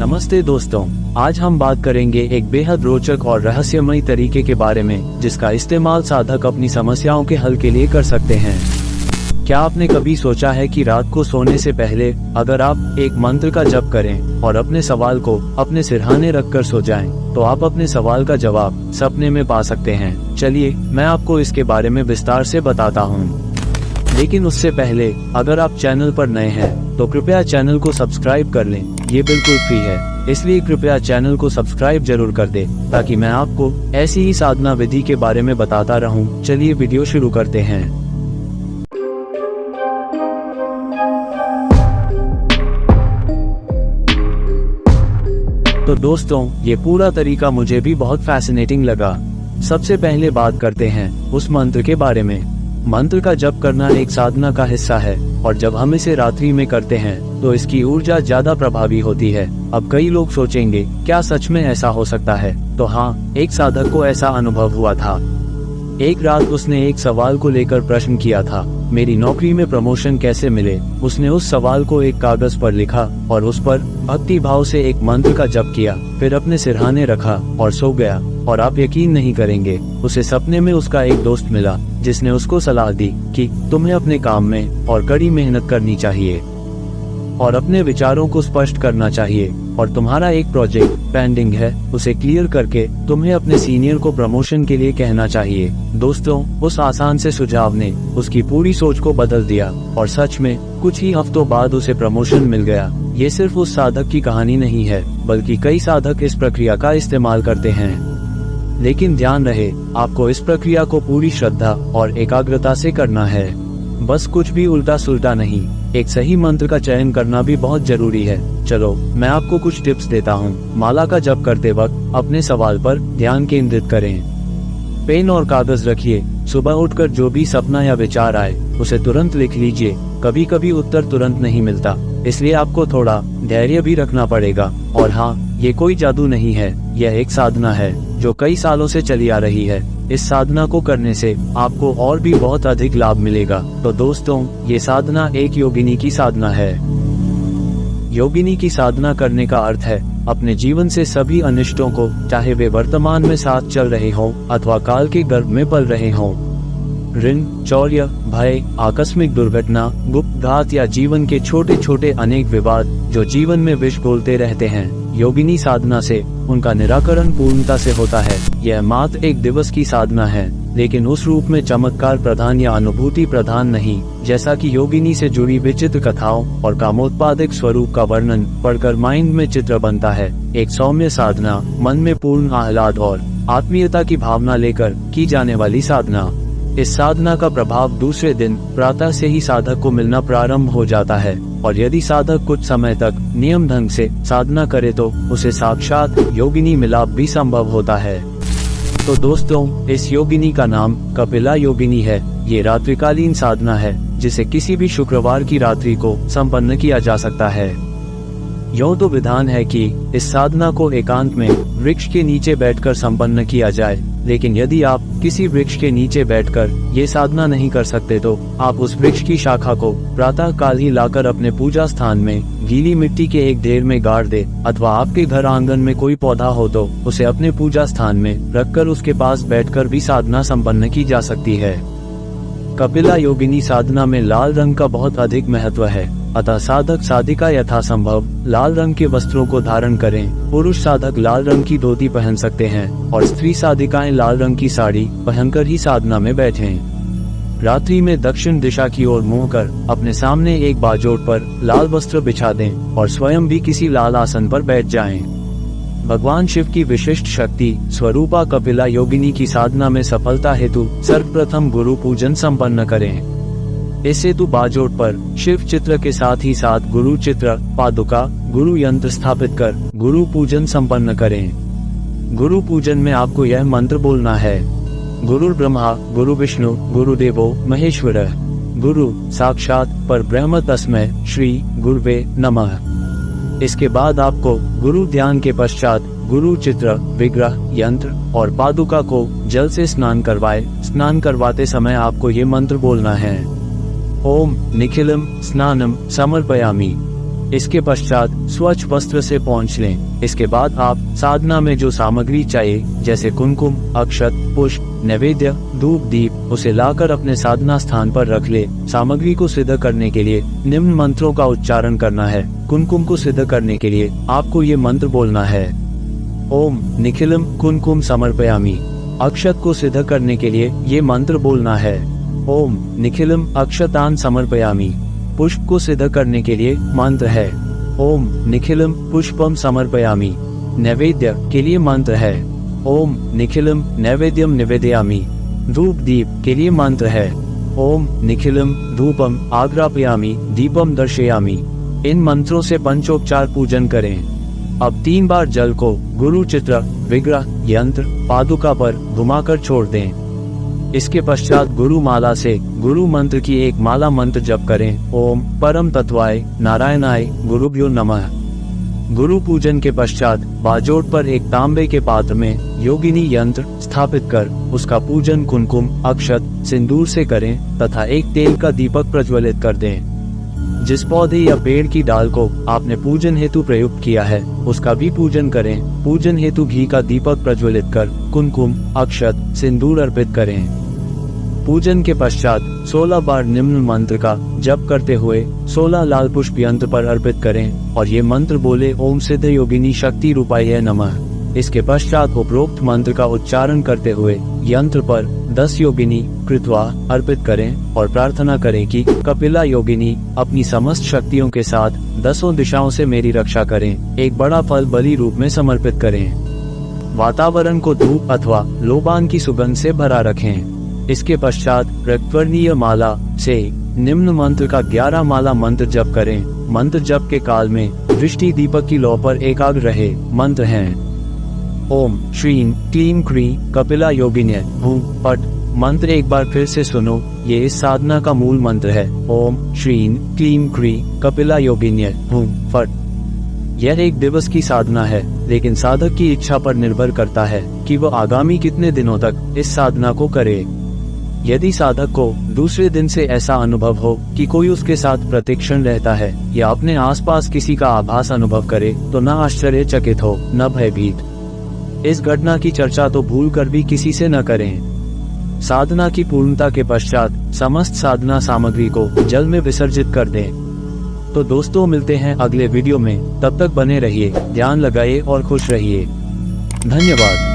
नमस्ते दोस्तों, आज हम बात करेंगे एक बेहद रोचक और रहस्यमयी तरीके के बारे में जिसका इस्तेमाल साधक अपनी समस्याओं के हल के लिए कर सकते हैं। क्या आपने कभी सोचा है कि रात को सोने से पहले अगर आप एक मंत्र का जप करें और अपने सवाल को अपने सिरहाने रखकर सो जाएं, तो आप अपने सवाल का जवाब सपने में पा सकते हैं। चलिए मैं आपको इसके बारे में विस्तार से बताता हूँ। लेकिन उससे पहले अगर आप चैनल पर नए हैं तो कृपया चैनल को सब्सक्राइब कर लें, ये बिल्कुल फ्री है, इसलिए कृपया चैनल को सब्सक्राइब जरूर कर दें ताकि मैं आपको ऐसी ही साधना विधि के बारे में बताता रहूं। चलिए वीडियो शुरू करते हैं। तो दोस्तों, ये पूरा तरीका मुझे भी बहुत फैसिनेटिंग लगा। सबसे पहले बात करते हैं उस मंत्र के बारे में। मंत्र का जप करना एक साधना का हिस्सा है और जब हम इसे रात्रि में करते हैं तो इसकी ऊर्जा ज्यादा प्रभावी होती है। अब कई लोग सोचेंगे, क्या सच में ऐसा हो सकता है? तो हाँ, एक साधक को ऐसा अनुभव हुआ था। एक रात उसने एक सवाल को लेकर प्रश्न किया था, मेरी नौकरी में प्रमोशन कैसे मिले? उसने उस सवाल को एक कागज पर लिखा और उस पर भक्ति भाव से एक मंत्र का जप किया, फिर अपने सिरहाने रखा और सो गया। और आप यकीन नहीं करेंगे, उसे सपने में उसका एक दोस्त मिला जिसने उसको सलाह दी कि तुम्हें अपने काम में और कड़ी मेहनत करनी चाहिए और अपने विचारों को स्पष्ट करना चाहिए, और तुम्हारा एक प्रोजेक्ट पेंडिंग है, उसे क्लियर करके तुम्हें अपने सीनियर को प्रमोशन के लिए कहना चाहिए। दोस्तों, उस आसान से सुझाव ने उसकी पूरी सोच को बदल दिया और सच में कुछ ही हफ्तों बाद उसे प्रमोशन मिल गया। ये सिर्फ उस साधक की कहानी नहीं है, बल्कि कई साधक इस प्रक्रिया का इस्तेमाल करते हैं। लेकिन ध्यान रहे, आपको इस प्रक्रिया को पूरी श्रद्धा और एकाग्रता से करना है, बस कुछ भी उल्टा सुल्टा नहीं। एक सही मंत्र का चयन करना भी बहुत जरूरी है। चलो मैं आपको कुछ टिप्स देता हूँ। माला का जप करते वक्त अपने सवाल पर ध्यान केंद्रित करें। पेन और कागज रखिए। सुबह उठकर जो भी सपना या विचार आए उसे तुरंत लिख लीजिए। कभी कभी उत्तर तुरंत नहीं मिलता, इसलिए आपको थोड़ा धैर्य भी रखना पड़ेगा। और हाँ, ये कोई जादू नहीं है, यह एक साधना है जो कई सालों से चली आ रही है। इस साधना को करने से आपको और भी बहुत अधिक लाभ मिलेगा। तो दोस्तों, ये साधना एक योगिनी की साधना है। योगिनी की साधना करने का अर्थ है अपने जीवन से सभी अनिष्टों को, चाहे वे वर्तमान में साथ चल रहे हों अथवा काल के गर्भ में पल रहे हों, ऋण, चौर्य, भय, आकस्मिक दुर्घटना, गुप्त घात या जीवन के छोटे छोटे अनेक विवाद जो जीवन में विष घोलते रहते हैं, योगिनी साधना से उनका निराकरण पूर्णता से होता है। यह मात्र एक दिवस की साधना है, लेकिन उस रूप में चमत्कार प्रधान या अनुभूति प्रधान नहीं, जैसा कि योगिनी से जुड़ी विचित्र कथाओं और कामोत्पादक स्वरूप का वर्णन पढ़कर माइंड में चित्र बनता है। एक सौम्य साधना, मन में पूर्ण आह्लाद और आत्मीयता की भावना लेकर की जाने वाली साधना। इस साधना का प्रभाव दूसरे दिन प्रातः से ही साधक को मिलना प्रारंभ हो जाता है, और यदि साधक कुछ समय तक नियम ढंग से साधना करे तो उसे साक्षात योगिनी मिलाप भी संभव होता है। तो दोस्तों, इस योगिनी का नाम कपिला योगिनी है। ये रात्रिकालीन साधना है जिसे किसी भी शुक्रवार की रात्रि को संपन्न किया जा सकता है। यूं तो विधान है कि इस साधना को एकांत में वृक्ष के नीचे बैठकर संपन्न किया जाए, लेकिन यदि आप किसी वृक्ष के नीचे बैठकर ये साधना नहीं कर सकते तो आप उस वृक्ष की शाखा को प्रातः काल ही लाकर अपने पूजा स्थान में गीली मिट्टी के एक ढेर में गाड़ दे, अथवा आपके घर आंगन में कोई पौधा हो तो उसे अपने पूजा स्थान में रखकर उसके पास बैठकर भी साधना संपन्न की जा सकती है। कपिला योगिनी साधना में लाल रंग का बहुत अधिक महत्व है, अतः साधक साधिका यथासंभव लाल रंग के वस्त्रों को धारण करें। पुरुष साधक लाल रंग की धोती पहन सकते हैं और स्त्री साधिकाएं लाल रंग की साड़ी पहनकर ही साधना में बैठें। रात्रि में दक्षिण दिशा की ओर मुंह कर अपने सामने एक बाजोट पर लाल वस्त्र बिछा दें और स्वयं भी किसी लाल आसन पर बैठ जाएं। भगवान शिव की विशिष्ट शक्ति स्वरूपा कपिला योगिनी की साधना में सफलता हेतु सर्वप्रथम गुरु पूजन संपन्न करें। इस हेतु बाजोट पर शिव चित्र के साथ ही साथ गुरु चित्र, पादुका, गुरु यंत्र स्थापित कर गुरु पूजन संपन्न करें। गुरु पूजन में आपको यह मंत्र बोलना है, गुरु ब्रह्मा गुरु विष्णु गुरुदेवो महेश्वरः, गुरु साक्षात परब्रह्म तस्मै श्री गुरुवे नमः। इसके बाद आपको गुरु ध्यान के पश्चात गुरु चित्र, विग्रह, यंत्र और पादुका को जल से स्नान करवाए। स्नान करवाते समय आपको ये मंत्र बोलना है, ओम निखिलम स्नानम समर्पयामि। इसके पश्चात स्वच्छ वस्त्र से पोंछ लें। इसके बाद आप साधना में जो सामग्री चाहिए जैसे कुमकुम, अक्षत, पुष्प, नैवेद्य, धूप, दीप, उसे लाकर अपने साधना स्थान पर रख ले। सामग्री को सिद्ध करने के लिए निम्न मंत्रों का उच्चारण करना है। कुमकुम को सिद्ध करने के लिए आपको ये मंत्र बोलना है, ओम निखिलम कुमकुम समर्पयामि। अक्षत को सिद्ध करने के लिए ये मंत्र बोलना है, ओम निखिलम अक्षतान समर्पयामि। पुष्प को सिद्ध करने के लिए मंत्र है, ओम निखिलम पुष्पम समर्पयामि। नैवेद्य के लिए मंत्र है, ओम निखिलम नैवेद्यम निवेदयामि। धूप दीप के लिए मंत्र है, ओम निखिलम धूपम आग्रापयामि दीपम दर्शयामि। इन मंत्रों से पंचोपचार पूजन करें। अब 3 बार जल को गुरु चित्र, विग्रह, यंत्र, पादुका पर घुमाकर छोड़ दें। इसके पश्चात गुरु माला से गुरु मंत्र की एक माला मंत्र जप करें, ओम परम तत्वाय नारायणाय गुरुभ्यो नमः। गुरु पूजन के पश्चात बाजोट पर एक तांबे के पात्र में योगिनी यंत्र स्थापित कर उसका पूजन कुमकुम, अक्षत, सिंदूर से करें तथा एक तेल का दीपक प्रज्वलित कर दें। जिस पौधे या पेड़ की डाल को आपने पूजन हेतु प्रयुक्त किया है उसका भी पूजन करें। पूजन हेतु घी का दीपक प्रज्वलित कर कुमकुम, अक्षत, सिंदूर अर्पित करें। पूजन के पश्चात 16 बार निम्न मंत्र का जप करते हुए 16 लाल पुष्प यंत्र पर अर्पित करें और ये मंत्र बोले, ओम सिद्ध योगिनी शक्ति रूपाय नमः। इसके पश्चात उपरोक्त मंत्र का उच्चारण करते हुए यंत्र पर 10 योगिनी कृत्वा अर्पित करें और प्रार्थना करें कि कपिला योगिनी अपनी समस्त शक्तियों के साथ 10 दिशाओं से मेरी रक्षा करें। एक बड़ा फल बलि रूप में समर्पित करें। वातावरण को धूप अथवा लोबान की सुगंध से भरा रखें। इसके पश्चात रक्तवर्णीय माला से निम्न मंत्र का 11 माला मंत्र जप करें। मंत्र जप के काल में दृष्टि दीपक की लौ पर एकाग्र रहे। मंत्र हैं, ओम श्रीं क्लीं क्रीं कपिला योगिन्य हूं पट। मंत्र एक बार फिर से सुनो, ये इस साधना का मूल मंत्र है, ओम श्रीं क्लीं क्रीं कपिला योगिन्य हूं फट। यह एक दिवस की साधना है, लेकिन साधक की इच्छा पर निर्भर करता है कि वह आगामी कितने दिनों तक इस साधना को करे। यदि साधक को दूसरे दिन से ऐसा अनुभव हो कि कोई उसके साथ प्रतिक्षण रहता है या अपने आसपास किसी का आभास अनुभव करे तो न आश्चर्यचकित हो न भयभीत। इस घटना की चर्चा तो भूल कर भी किसी से न करें। साधना की पूर्णता के पश्चात समस्त साधना सामग्री को जल में विसर्जित कर दें। तो दोस्तों, मिलते हैं अगले वीडियो में। तब तक बने रहिए, ध्यान लगाइए और खुश रहिए। धन्यवाद।